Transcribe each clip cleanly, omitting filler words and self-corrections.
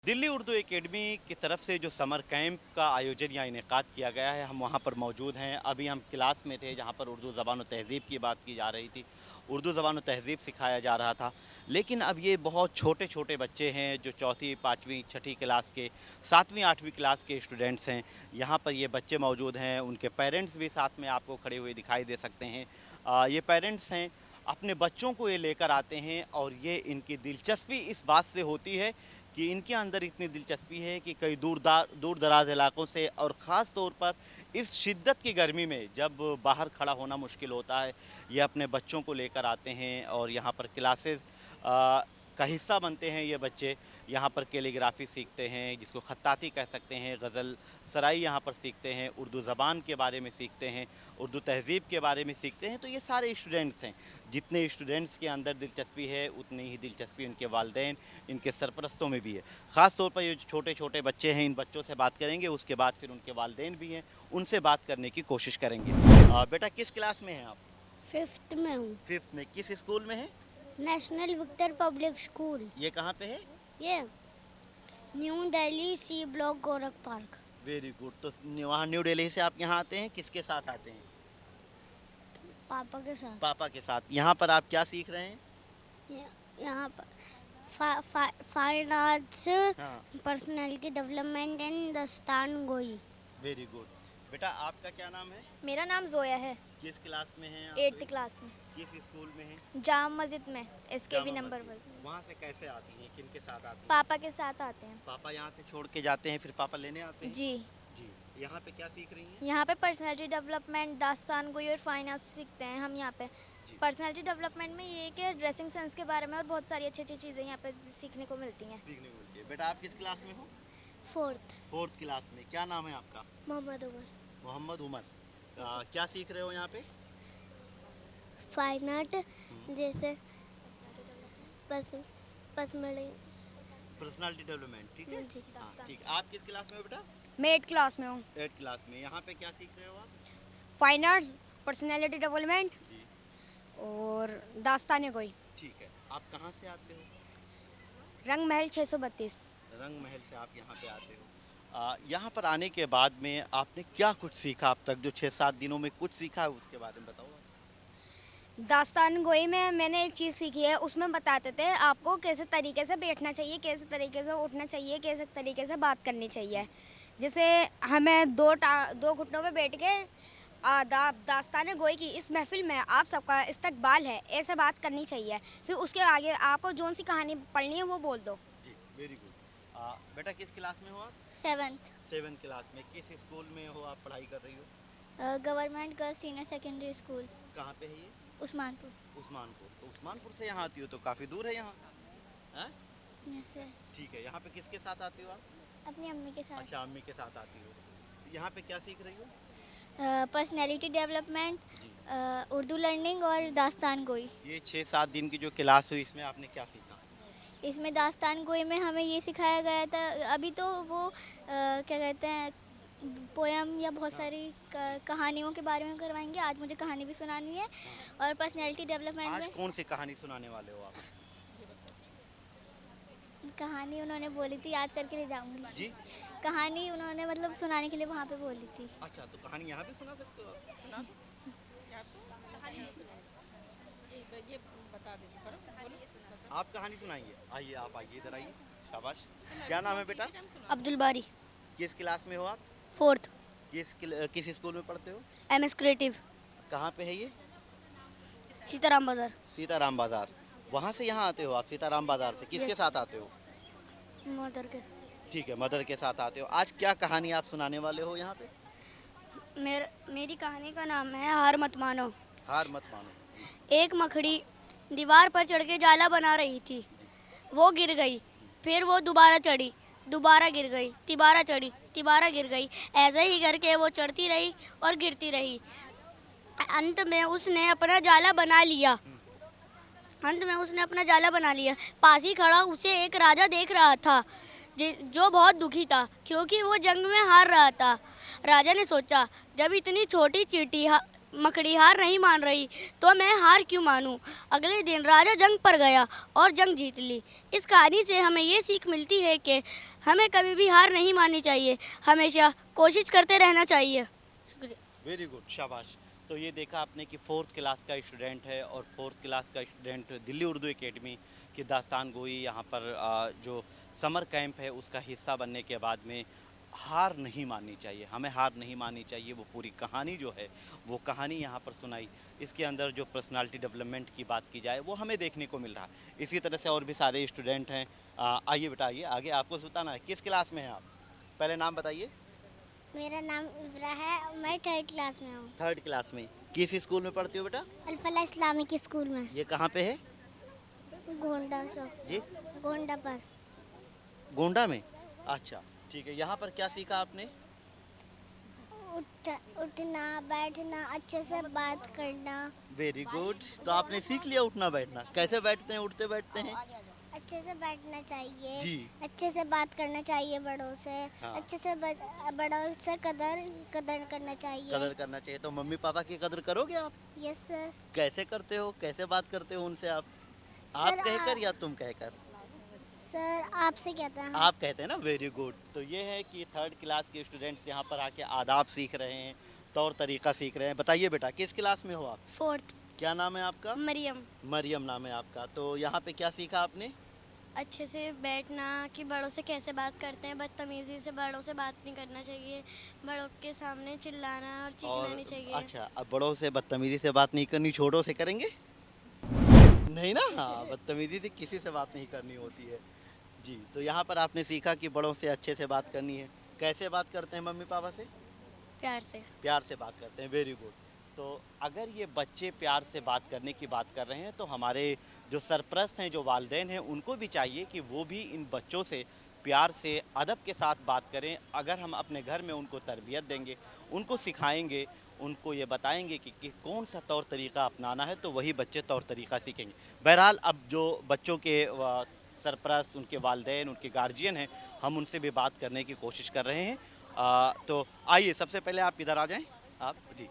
Delhi Urdu academy की तरफ से जो समर कैंप का आयोजन या इनेकाद किया गया है, हम वहाँ पर मौजूद हैं। अभी हम क्लास में थे जहाँ पर उर्दू ज़बान और तहज़ीब की बात की जा रही थी। उर्दू ज़बान और तहज़ीब सिखाया जा रहा था। लेकिन अब ये बहुत छोटे छोटे बच्चे हैं जो चौथी पाँचवीं छठी क्लास के, सातवीं आठवीं क्लास के स्टूडेंट्स हैं। यहाँ पर ये बच्चे मौजूद हैं, उनके पेरेंट्स भी साथ में आपको खड़े हुए दिखाई दे सकते हैं। ये पेरेंट्स हैं, अपने बच्चों को ये लेकर आते हैं और ये इनकी दिलचस्पी इस बात से होती है कि इनके अंदर इतनी दिलचस्पी है कि कई दूर दराज इलाकों से, और ख़ास तौर पर इस शिद्दत की गर्मी में जब बाहर खड़ा होना मुश्किल होता है, ये अपने बच्चों को लेकर आते हैं और यहाँ पर क्लासेस का हिस्सा बनते हैं। ये बच्चे यहाँ पर कैलीग्राफी सीखते हैं, जिसको ख़त्ताती कह सकते हैं, गज़ल सराई यहाँ पर सीखते हैं, उर्दू ज़बान के बारे में सीखते हैं, उर्दू तहज़ीब के बारे में सीखते हैं। तो ये सारे स्टूडेंट्स हैं। जितने स्टूडेंट्स के अंदर दिलचस्पी है, उतनी ही दिलचस्पी उनके वालिदैन, इनके सरपरस्तों में भी है। ख़ास तौर पर ये जो छोटे छोटे बच्चे हैं, इन बच्चों से बात करेंगे। उसके बाद फिर उनके वालिदैन भी हैं, उनसे बात करने की कोशिश करेंगे। बेटा किस क्लास में हैं आप? फिफ्थ में हूँ। फिफ्थ में। किस स्कूल में है? National Victor Public School. ये कहाँ पे है? ये new Delhi C block Gorakh park. Very good. तो वहाँ न्यू दिल्ली से आप यहाँ आते हैं, किसके साथ आते हैं? पापा के साथ। पापा के साथ। यहाँ पर आप क्या सीख रहे हैं? यहाँ पर फाइन आर्ट्स, हाँ। पर्सनालिटी डेवलपमेंट एंड दस्तान गोई। Very good. बेटा आपका क्या नाम है? मेरा नाम जोया है। किस क्लास में हैं आप? 8th क्लास में। किस स्कूल में हैं? जाम मस्जिद में, SKB जामा नंबर मस्जिद। 1। वहाँ से कैसे आती हैं, किन के साथ आती हैं? पापा के साथ आते हैं। पापा यहाँ से छोड़ के जाते हैं, फिर पापा लेने आते हैं? जी। जी। यहाँ पे क्या सीख रही हैं? यहाँ पे पर्सनालिटी डेवलपमेंट, दास्तान गोई और फाइन आर्ट्स सीखते हैं हम यहाँ पे। जी। पर्सनालिटी डेवलपमेंट में ये है कि ड्रेसिंग सेंस के बारे में और बहुत सारी अच्छी अच्छी चीज़ें यहाँ पे सीखने को मिलती हैं। सीखने को मिलती है। बेटा आप किस क्लास में हो? फोर्थ। फोर्थ क्लास में। क्या नाम है आपका? मोहम्मद उमर। मोहम्मद उमर। क्या सीख रहे हो यहाँ पे? फाइन आर्ट, जैसे पर्सनल। Personality development. ठीक है। जी। हाँ, ठीक। आप किस क्लास में हो बेटा? मैं 8th क्लास में हूँ। 8th क्लास में। यहाँ पे क्या सीख रहे हो आप? फाइन आर्ट्स, पर्सनालिटी डेवलपमेंट जी। और दास्तान गोई। ठीक है। आप कहाँ से आते हो? रंग महल 632। रंग महल से आप यहाँ पे आते हो। यहाँ पर आने के बाद में आपने क्या कुछ सीखा अब तक? जो 6-7 दिनों में कुछ सीखा है उसके बारे में बताओ। दास्तान गोई में मैंने एक चीज़ सीखी है, उसमें बताते थे आपको कैसे तरीके से बैठना चाहिए, कैसे तरीके से उठना चाहिए, कैसे तरीके से बात करनी चाहिए। जैसे हमें दो घुटनों पे बैठ के आदाब दास्तान गोई की इस महफिल में आप सबका इस्तकबाल है, ऐसे बात करनी चाहिए। फिर उसके आगे आपको जोन सी कहानी पढ़नी है वो बोल दो। जी। Very good. बेटा किस क्लास में हो आप? 7th। 7th क्लास में। किस स्कूल में हो आप पढ़ाई कर रही हो? Government girls senior secondary school, कहाँ पे है ये? उस्मानपुर। उस्मानपुर। तो उस्मानपुर से यहाँ आती हो तो काफ़ी दूर है यहाँ। हैं? से ठीक है। यहाँ पे किसके साथ आती हो आप? अपनी अम्मी के साथ। अच्छा, अम्मी के साथ आती हो। तो यहाँ पे क्या सीख रही हो? पर्सनैलिटी डेवलपमेंट, जी। उर्दू लर्निंग और दास्तान गोई। ये 6-7 दिन की जो क्लास हुई, इसमें आपने क्या सीखा? इसमें दास्तान गोई में हमें ये सिखाया गया था, अभी तो वो क्या कहते हैं, पोयम या बहुत सारी कहानियों के बारे में करवाएंगे। आज मुझे कहानी भी सुनानी है। और पर्सनैलिटी डेवलपमेंट आज में कौन सी कहानी सुनाने वाले हो आप? कहानी उन्होंने बोली थी, याद करके ले जाऊंगी। जी। कहानी उन्होंने मतलब सुनाने के लिए वहाँ पे बोली थी। अच्छा, तो कहानी यहाँ पे सुना सकते हो आप? सुना दो। आप कहानी सुनाइए। आइए, आप आइए, इधर आइए। शाबाश। क्या नाम है बेटा? अब्दुल बारी। किस क्लास में हो आप? 4th। किस स्कूल में पढ़ते हो? MS क्रिएटिव, कहाँ पे है ये? सीताराम बाजार। सीताराम बाजार। वहाँ से यहाँ आते हो आप सीताराम बाजार से? किसके Yes. साथ आते हो? मदर के ठीक है, मदर के साथ आते हो। आज क्या कहानी आप सुनाने वाले हो यहाँ पे? मेरी कहानी का नाम है हार मत मानो। हार मत मानो। एक मकड़ी दीवार पर चढ़ के जाला बना रही थी। वो गिर गई, फिर वो दोबारा चढ़ी, दोबारा गिर गई, तिबारा चढ़ी, तिबारा गिर गई। ऐसे ही करके वो चढ़ती रही और गिरती रही। अंत में उसने अपना जाला बना लिया। पास ही खड़ा उसे एक राजा देख रहा था, जो बहुत दुखी था क्योंकि वो जंग में हार रहा था। राजा ने सोचा, जब इतनी छोटी चींटी मकड़ी हार नहीं मान रही तो मैं हार क्यों मानूं। अगले दिन राजा जंग पर गया और जंग जीत ली। इस कहानी से हमें ये सीख मिलती है कि हमें कभी भी हार नहीं माननी चाहिए, हमेशा कोशिश करते रहना चाहिए। शुक्रिया। वेरी गुड, शाबाश। तो ये देखा आपने कि 4th क्लास का स्टूडेंट है और 4th क्लास का स्टूडेंट दिल्ली उर्दू एकेडमी की दास्तान गोई यहाँ पर जो समर कैंप है उसका हिस्सा बनने के बाद में हार नहीं माननी चाहिए, हमें हार नहीं माननी चाहिए। वो पूरी कहानी जो है वो कहानी यहाँ पर सुनाई, इसके अंदर जो पर्सनालिटी डेवलपमेंट की बात की जाए वो हमें देखने को मिल रहा है। इसी तरह से और भी सारे स्टूडेंट हैं। आइए बेटा, आइए आगे, आपको बताना है किस क्लास में हैं आप, पहले नाम बताइए। मेरा नाम इब्रा है, मैं 3rd क्लास में हूँ। 3rd क्लास में किस स्कूल में पढ़ती हो बेटा? अल्फला इस्लामिक स्कूल में। ये कहाँ पे है गोंडा चौक, जी? गोंडा पर। गोंडा में, अच्छा ठीक है। यहाँ पर क्या सीखा आपने? उठना बैठना, अच्छे से बात करना। Very good. तो आपने सीख लिया उठना बैठना, कैसे बैठते हैं उठते बैठते हैं? अच्छे से बैठना चाहिए जी। अच्छे से बात करना चाहिए बड़ों से। हाँ। अच्छे से बड़ों से कदर करना चाहिए। कदर करना चाहिए। तो मम्मी पापा की कदर करोगे आप? Yes sir. कैसे करते हो, कैसे बात करते हो उनसे आप सर, कहकर या तुम कहकर? सर आपसे कहता है। आप कहते हैं ना, वेरी गुड। तो ये है कि 3rd क्लास के स्टूडेंट्स यहाँ पर आके आदाब सीख रहे हैं, तौर तरीका सीख रहे हैं। बताइए बेटा, किस क्लास में हो आप? 4th। क्या नाम है आपका? मरियम। मरियम नाम है आपका। तो यहाँ पे क्या सीखा आपने? अच्छे से बैठना, कि बड़ों से कैसे बात करते हैं, बदतमीज़ी से बड़ों से बात नहीं करना चाहिए, बड़ों के सामने चिल्लाना और चीखना नहीं चाहिए। अच्छा, अब बड़ों से बदतमीजी से बात नहीं करनी, छोटों से करेंगे? नहीं ना, हाँ, बदतमीजी से किसी से बात नहीं करनी होती है जी। तो यहाँ पर आपने सीखा कि बड़ों से अच्छे से बात करनी है। कैसे बात करते हैं मम्मी पापा से? प्यार से। प्यार से बात करते हैं, वेरी गुड। तो अगर ये बच्चे प्यार से बात करने की बात कर रहे हैं तो हमारे जो सरपरस्त हैं, जो वालिदैन हैं, उनको भी चाहिए कि वो भी इन बच्चों से प्यार से अदब के साथ बात करें। अगर हम अपने घर में उनको तरबियत देंगे, उनको सिखाएंगे, उनको ये बताएंगे कि कौन सा तौर तरीका अपनाना है, तो वही बच्चे तौर तरीका सीखेंगे। बहरहाल, अब जो बच्चों के सरपरस्त, उनके वालिदैन, उनके गार्जियन हैं, हम उनसे भी बात करने की कोशिश कर रहे हैं। तो आइए, सबसे पहले आप इधर आ जाएं। आप जी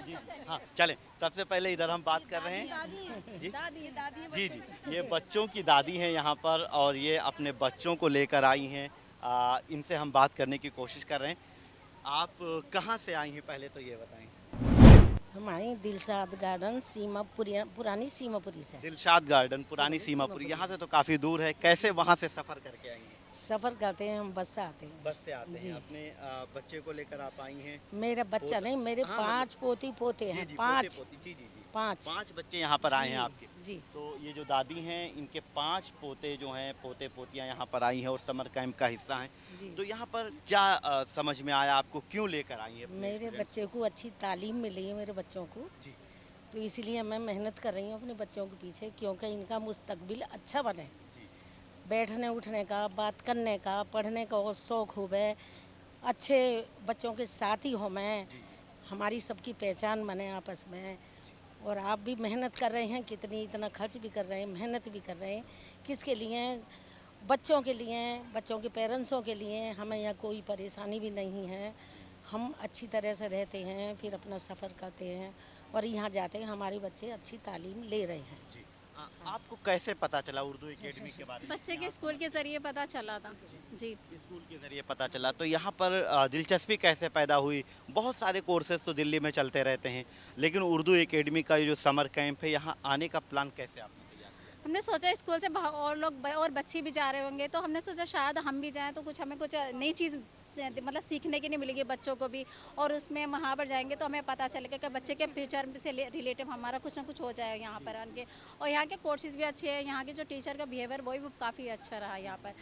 जी हाँ, चलें। सबसे पहले इधर हम बात कर रहे हैं जी जी जी। ये बच्चों की दादी हैं यहाँ पर और ये अपने बच्चों को लेकर आई हैं। इनसे हम बात करने की कोशिश कर रहे हैं। आप कहाँ से आई हैं, पहले तो ये बताएं। हम आई दिलशाद गार्डन पुरानी सीमापुरी से। दिलशाद गार्डन पुरानी सीमापुरी, यहाँ से तो काफ़ी दूर है। कैसे वहाँ से सफ़र करके आई हैं? सफ़र करते हैं हम, बस से आते हैं। बस से आते जी। हैं। अपने बच्चे को लेकर आप आई हैं? मेरा बच्चा नहीं, मेरे हाँ, 5 पोती पोते हैं। जी, 5 पोते-पोती, जी जी जी। 5 5 बच्चे यहाँ पर आए हैं आपके। जी। तो ये जो दादी हैं, इनके 5 पोते जो हैं, पोते पोतियाँ यहाँ पर आई हैं और समर कैंप का हिस्सा हैं। जी। तो यहाँ पर क्या समझ में आया आपको, क्यों लेकर आई हैं अपने मेरे स्टूडेंट्स बच्चे को अच्छी तालीम मिली है, मेरे बच्चों को। जी। तो इसलिए मैं मेहनत कर रही हूँ अपने बच्चों के पीछे, क्योंकि इनका मुस्तकबिल अच्छा बने। जी। बैठने उठने का, बात करने का, पढ़ने का और शौक़ हो गए, अच्छे बच्चों के साथी हो मैं, जी। हमारी सबकी पहचान बने आपस में। और आप भी मेहनत कर रहे हैं, कितनी इतना खर्च भी कर रहे हैं, मेहनत भी कर रहे हैं। किसके लिए? बच्चों के लिए, बच्चों के पेरेंट्सों के लिए। हमें यहाँ कोई परेशानी भी नहीं है, हम अच्छी तरह से रहते हैं, फिर अपना सफ़र करते हैं और यहाँ जाते हैं, हमारे बच्चे अच्छी तालीम ले रहे हैं। जी। आपको कैसे पता चला उर्दू एकेडमी के बारे में? बच्चे के स्कूल के ज़रिए पता चला था जी। स्कूल के ज़रिए पता चला। तो यहाँ पर दिलचस्पी कैसे पैदा हुई? बहुत सारे कोर्सेज तो दिल्ली में चलते रहते हैं, लेकिन उर्दू एकेडमी का ये जो समर कैंप है, यहाँ आने का प्लान कैसे आपने तैयार किया? हमने सोचा स्कूल से और लोग और बच्चे भी जा रहे होंगे, तो हमने सोचा शायद हम भी जाएं तो कुछ हमें कुछ नई चीज़ मतलब सीखने की नहीं मिलेगी बच्चों को भी। और उसमें वहाँ पर जाएंगे तो हमें पता चलेगा कि बच्चे के फ्यूचर से रिलेटिव हमारा कुछ ना कुछ हो जाएगा यहाँ पर आके। और यहाँ के कोर्सेज भी अच्छे हैं, यहाँ के जो टीचर का बिहेवियर वो भी काफ़ी अच्छा रहा यहाँ पर।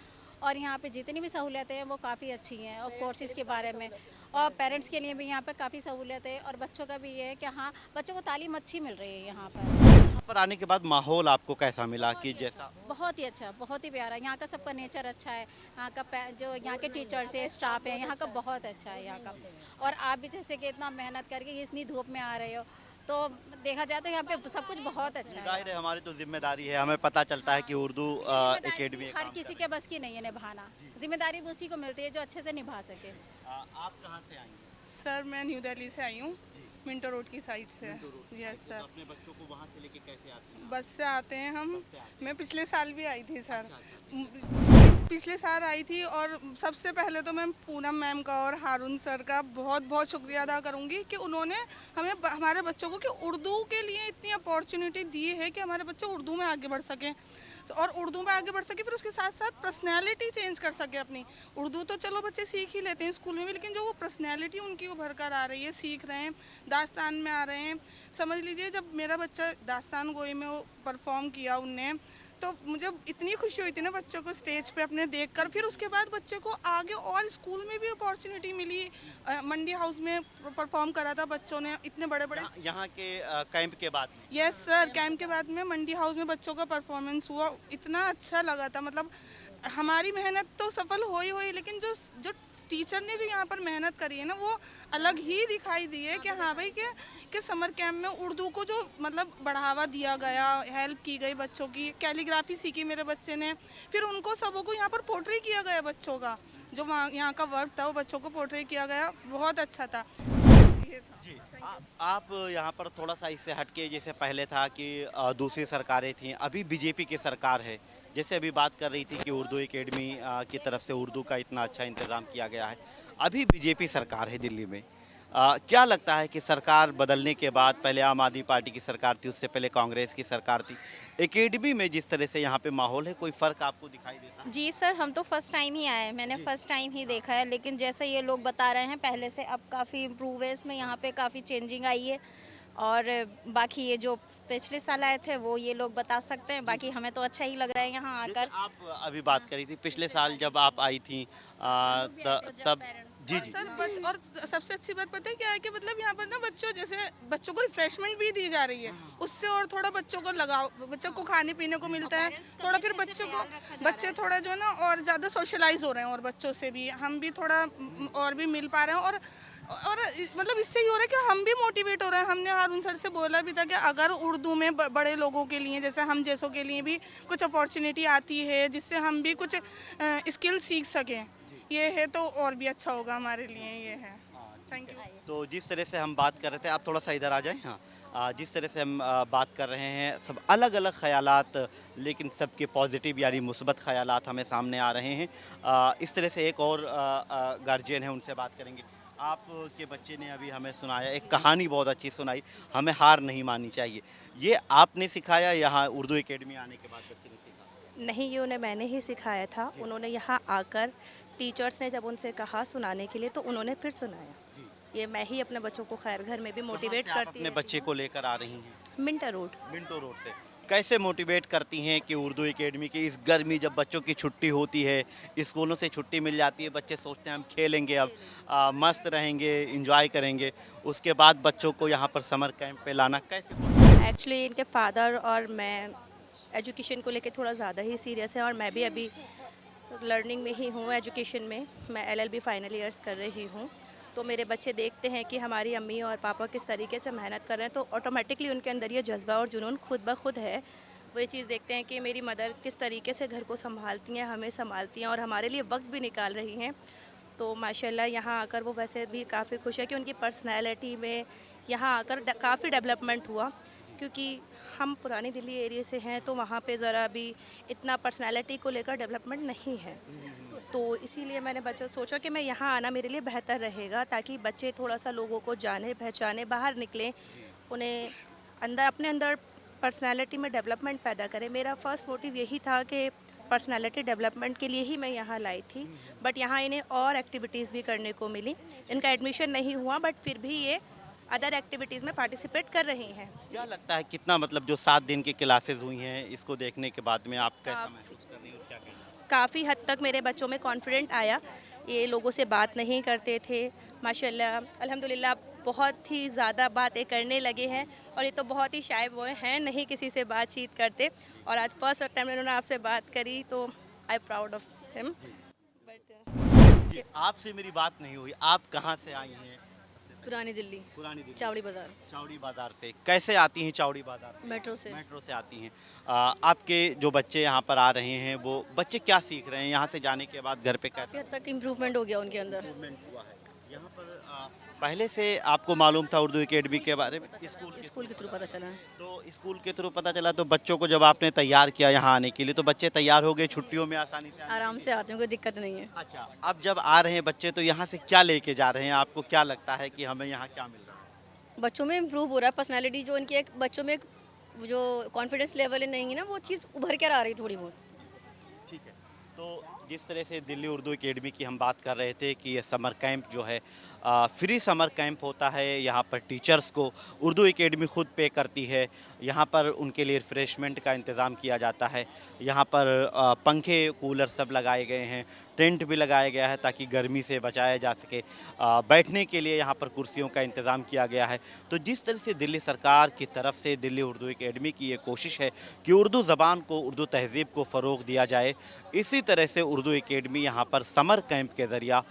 और यहाँ पे जितनी भी सहूलियतें हैं वो काफ़ी अच्छी हैं, और कोर्सेज़ के बारे में और पेरेंट्स के लिए भी यहाँ पर काफ़ी सहूलियत है। और बच्चों का भी ये है कि हाँ, बच्चों को तालीम अच्छी मिल रही है यहाँ पर। यहाँ पर आने के बाद माहौल आपको कैसा मिला कि जैसा? बहुत ही अच्छा, बहुत ही प्यारा। यहाँ का सबका नेचर अच्छा है, यहाँ का जो यहाँ के टीचर्स है, स्टाफ है, यहाँ का बहुत अच्छा है यहाँ का। और आप भी जैसे कि इतना मेहनत करके इतनी धूप में आ रहे हो, तो देखा जाए तो यहाँ पे सब कुछ बहुत अच्छा है। जाहिर है, हमारी तो जिम्मेदारी है, हमें पता चलता है कि उर्दू जिम्मेदारी एकेडमी हर किसी के बस की नहीं है निभाना, जिम्मेदारी भी उसी को मिलती है जो अच्छे से निभा सके। आप कहाँ से आई हैं? सर मैं न्यू दिल्ली से आई हूँ, मिंटो रोड की साइड से। यस तो सर, अपने बच्चों को वहाँ से लेके कैसे आती हैं? बस से आते हैं हम। बस से आते हैं। मैं पिछले साल भी आई थी सर, अच्छा। पिछले साल आई थी। और सबसे पहले तो मैं पूनम मैम का और हारून सर का बहुत बहुत शुक्रिया अदा करूँगी कि उन्होंने हमें हमारे बच्चों को कि उर्दू के लिए इतनी अपॉर्चुनिटी दी है कि हमारे बच्चे उर्दू में आगे बढ़ सकें, और उर्दू में आगे बढ़ सके, फिर उसके साथ साथ पर्सनैलिटी चेंज कर सके अपनी। उर्दू तो चलो बच्चे सीख ही लेते हैं स्कूल में भी, लेकिन जो वो पर्सनैलिटी उनकी उभर कर आ रही है, सीख रहे हैं, दास्तान में आ रहे हैं। समझ लीजिए जब मेरा बच्चा दास्तान गोई में वो परफॉर्म किया उनने, तो मुझे इतनी खुशी हुई थी ना बच्चों को स्टेज पे अपने देखकर। फिर उसके बाद बच्चे को आगे और स्कूल में भी अपॉर्चुनिटी मिली। मंडी हाउस में परफॉर्म करा था बच्चों ने, इतने बड़े बड़े। यहाँ के कैंप के बाद में यस सर, कैंप के बाद में मंडी हाउस में बच्चों का परफॉर्मेंस हुआ, इतना अच्छा लगा था। मतलब हमारी मेहनत तो सफल हो ही, लेकिन जो जो टीचर ने जो यहाँ पर मेहनत करी है ना, वो अलग ही दिखाई दी है कि हाँ भाई कि समर कैंप में उर्दू को जो मतलब बढ़ावा दिया गया, हेल्प की गई बच्चों की। कैलीग्राफी सीखी मेरे बच्चे ने, फिर उनको सबों को यहाँ पर पोर्ट्रे किया गया बच्चों का, जो वहाँ यहाँ का वर्क था वो बच्चों को पोर्ट्रे किया गया, बहुत अच्छा था। ये था। जी। आप यहाँ पर थोड़ा सा इससे हटके, जैसे पहले था कि दूसरी सरकारें थीं, अभी बीजेपी की सरकार है। जैसे अभी बात कर रही थी कि उर्दू एकेडमी की तरफ से उर्दू का इतना अच्छा इंतज़ाम किया गया है। अभी बीजेपी सरकार है दिल्ली में। क्या लगता है कि सरकार बदलने के बाद, पहले आम आदमी पार्टी की सरकार थी, उससे पहले कांग्रेस की सरकार थी, एकेडमी में जिस तरह से यहाँ पे माहौल है, कोई फ़र्क आपको दिखाई देता है? जी सर, हम तो फर्स्ट टाइम ही आए हैं, मैंने फर्स्ट टाइम ही देखा है, लेकिन जैसे ये लोग बता रहे हैं पहले से अब काफ़ी इम्प्रूव है, इसमें यहाँ पे काफ़ी चेंजिंग आई है। और बाकी ये जो पिछले साल आए थे वो ये लोग बता सकते हैं, बाकी हमें तो अच्छा ही लग रहा है यहाँ जैसे आकर। आप अभी बात करी थी पिछले साल जब आप आई थी, तब जी और जी सर और सबसे अच्छी बात पता है क्या है कि मतलब यहाँ पर ना जैसे बच्चों को रिफ्रेशमेंट भी दी जा रही है, उससे और थोड़ा बच्चों को लगाव, बच्चों को खाने पीने को मिलता है थोड़ा, फिर बच्चे थोड़ा जो है ना और ज़्यादा सोशलाइज हो रहे हैं, और बच्चों से भी हम भी थोड़ा और भी मिल पा रहे हैं। और मतलब इससे ये हो रहा है कि हम भी मोटिवेट हो रहे हैं। हमने हारून सर से बोला भी था कि अगर उर्दू में बड़े लोगों के लिए, जैसे हम जैसों के लिए भी कुछ अपॉर्चुनिटी आती है जिससे हम भी कुछ स्किल सीख सकें, ये है तो और भी अच्छा होगा हमारे लिए। ये है। Thank you. तो जिस तरह से हम बात कर रहे थे, आप थोड़ा सा इधर आ जाएं। हाँ, जिस तरह से हम बात कर रहे हैं, सब अलग अलग ख्यालात, लेकिन सबके पॉजिटिव यानी मुस्बत ख्यालात हमें सामने आ रहे हैं। इस तरह से एक और गार्जियन है, उनसे बात करेंगे। आपके बच्चे ने अभी हमें सुनाया, एक कहानी बहुत अच्छी सुनाई, हमें हार नहीं माननी चाहिए। ये आपने सिखाया यहाँ उर्दू एकेडमी आने के बाद बच्चे ने सीखा? नहीं, ये उन्हें मैंने ही सिखाया था। उन्होंने यहाँ आकर टीचर्स ने जब उनसे कहा सुनाने के लिए तो उन्होंने फिर सुनाया। ये मैं ही अपने बच्चों को खैर घर में भी मोटिवेट कहाँ से आप करती अपने हूँ। बच्चे को लेकर आ रही हैं? Minto road. मिंटो रोड से कैसे मोटिवेट करती हैं कि उर्दू एकेडमी की इस गर्मी, जब बच्चों की छुट्टी होती है, स्कूलों से छुट्टी मिल जाती है, बच्चे सोचते हैं हम खेलेंगे, अब मस्त रहेंगे, इंजॉय करेंगे, उसके बाद बच्चों को यहाँ पर समर कैंप पे लाना कैसे? एक्चुअली इनके फादर और मैं एजुकेशन को लेके थोड़ा ज़्यादा ही सीरियस है, और मैं भी अभी लर्निंग में ही हूँ, एजुकेशन में। मैं LLB फाइनल ईयर्स कर रही हूँ। तो मेरे बच्चे देखते हैं कि हमारी अम्मी और पापा किस तरीके से मेहनत कर रहे हैं, तो ऑटोमेटिकली उनके अंदर ये जज्बा और जुनून खुद ब खुद है। वो ये चीज़ देखते हैं कि मेरी मदर किस तरीके से घर को संभालती हैं, हमें संभालती हैं और हमारे लिए वक्त भी निकाल रही हैं। तो माशाल्लाह यहाँ आकर वो वैसे भी काफ़ी खुश है कि उनकी पर्सनैलिटी में यहाँ आकर काफ़ी डेवलपमेंट हुआ, क्योंकि हम पुरानी दिल्ली एरिया से हैं तो वहाँ पे ज़रा भी इतना पर्सनैलिटी को लेकर डेवलपमेंट नहीं है। तो इसीलिए मैंने बच्चों सोचा कि मैं यहाँ आना मेरे लिए बेहतर रहेगा, ताकि बच्चे थोड़ा सा लोगों को जाने पहचाने, बाहर निकलें, उन्हें अपने अंदर पर्सनैलिटी में डेवलपमेंट पैदा करें। मेरा फर्स्ट मोटिव यही था कि पर्सनैलिटी डेवलपमेंट के लिए ही मैं यहाँ लाई थी, बट यहाँ इन्हें और एक्टिविटीज़ भी करने को मिली। इनका एडमिशन नहीं हुआ, बट फिर भी ये अदर एक्टिविटीज़ में पार्टिसिपेट कर रही हैं। क्या लगता है कितना, मतलब जो 7 दिन की क्लासेस हुई हैं, इसको देखने के बाद में आप कैसा महसूस कर रही हैं और क्या कहेंगी? काफ़ी हद तक मेरे बच्चों में कॉन्फिडेंट आया। ये लोगों से बात नहीं करते थे, माशाल्लाह अल्हम्दुलिल्लाह बहुत ही ज़्यादा बातें करने लगे हैं, और ये तो बहुत ही शाय बॉय हैं, नहीं किसी से बातचीत करते। और आज फर्स्ट टाइम उन्होंने आपसे बात करी तो आई प्राउड ऑफ हिम। जी, आपसे मेरी बात नहीं हुई, आप कहाँ से आई हैं? पुरानी दिल्ली, पुरानी दिल्ली, चावड़ी बाज़ार, चावड़ी बाजार से। कैसे आती हैं चावड़ी बाजार से? मेट्रो से। मेट्रो से आती हैं। आपके जो बच्चे यहाँ पर आ रहे हैं, वो बच्चे क्या सीख रहे हैं यहाँ से जाने के बाद? घर पे काफ़ी कैसा हद तक इम्प्रूवमेंट हो गया उनके अंदर। इम्प्रूवमेंट हुआ है? यहाँ पर पहले से आपको मालूम था उर्दू एकेडमी के बारे में? स्कूल के थ्रू पता चला है। तो स्कूल के थ्रू पता चला, तो बच्चों को जब आपने तैयार किया यहाँ आने के लिए, तो बच्चे तैयार हो गए छुट्टियों में आसानी से आराम से आते हैं, कोई दिक्कत नहीं है। अच्छा, अब जब आ रहे हैं बच्चे तो यहाँ से क्या लेके जा रहे हैं? आपको क्या लगता है कि हमें यहाँ क्या मिल रहा है? बच्चों में इम्प्रूव हो रहा है, पर्सनालिटी जो इनकी एक बच्चों में एक जो कॉन्फिडेंस लेवल नहीं है ना, वो चीज़ उभर कर आ रही थोड़ी बहुत। ठीक है। तो जिस तरह से दिल्ली उर्दू एकेडमी की हम बात कर रहे थे कि ये समर कैंप जो है फ्री समर कैंप होता है, यहाँ पर टीचर्स को उर्दू एकेडमी खुद पे करती है, यहाँ पर उनके लिए रिफ्रेशमेंट का इंतज़ाम किया जाता है, यहाँ पर पंखे कूलर सब लगाए गए हैं, टेंट भी लगाया गया है ताकि गर्मी से बचाया जा सके, बैठने के लिए यहाँ पर कुर्सियों का इंतज़ाम किया गया है। तो जिस तरह से दिल्ली सरकार की तरफ से दिल्ली उर्दू एकेडमी की ये कोशिश है कि उर्दू ज़बान को, उर्दू तहज़ीब को फ़रोग़ दिया जाए, इसी तरह से उर्दू एकेडमी यहाँ पर समर कैंप के ज़रिया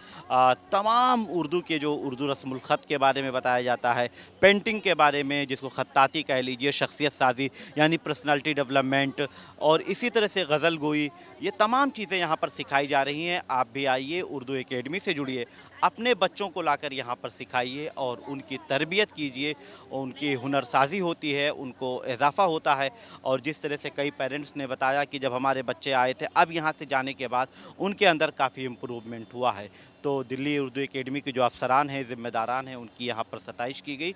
तमाम उर्दू के जो उर्दू रस्मुल ख़त के बारे में बताया जाता है, पेंटिंग के बारे में जिसको ख़त्ताती कह लीजिए, शख्सियत साजी यानी पर्सनालिटी डेवलपमेंट, और इसी तरह से गज़ल गोई, ये तमाम चीज़ें यहाँ पर सिखाई जा रही हैं। आप भी आइए, उर्दू एकेडमी से जुड़िए, अपने बच्चों को लाकर यहाँ पर सिखाइए और उनकी तरबियत कीजिए, उनकी हुनरसाजी होती है, उनको इजाफ़ा होता है। और जिस तरह से कई पेरेंट्स ने बताया कि जब हमारे बच्चे आए थे, अब यहाँ से जाने के बाद उनके अंदर काफ़ी इम्प्रूवमेंट हुआ है। तो दिल्ली उर्दू एकेडमी के जो अफसरान हैं, ज़िम्मेदारान हैं, उनकी यहाँ पर सताइश की गई।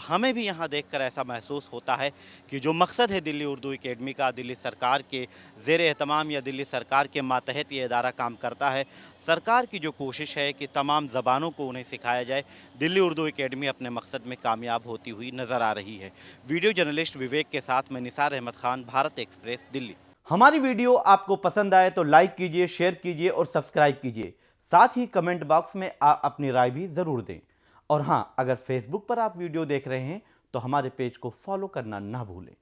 हमें भी यहाँ देखकर ऐसा महसूस होता है कि जो मकसद है दिल्ली उर्दू एकेडमी का, दिल्ली सरकार के ज़ेर एहतमाम या दिल्ली सरकार के मातहत ये इदारा काम करता है। सरकार की जो कोशिश है कि तमाम ज़बानों को उन्हें सिखाया जाए, दिल्ली उर्दू एकेडमी अपने मकसद में कामयाब होती हुई नज़र आ रही है। वीडियो जर्नलिस्ट विवेक के साथ मैं निसार अहमद खान, भारत एक्सप्रेस, दिल्ली। हमारी वीडियो आपको पसंद आए तो लाइक कीजिए, शेयर कीजिए और सब्सक्राइब कीजिए। साथ ही कमेंट बॉक्स में आप अपनी राय भी ज़रूर दें। और हाँ, अगर फेसबुक पर आप वीडियो देख रहे हैं तो हमारे पेज को फॉलो करना ना भूलें।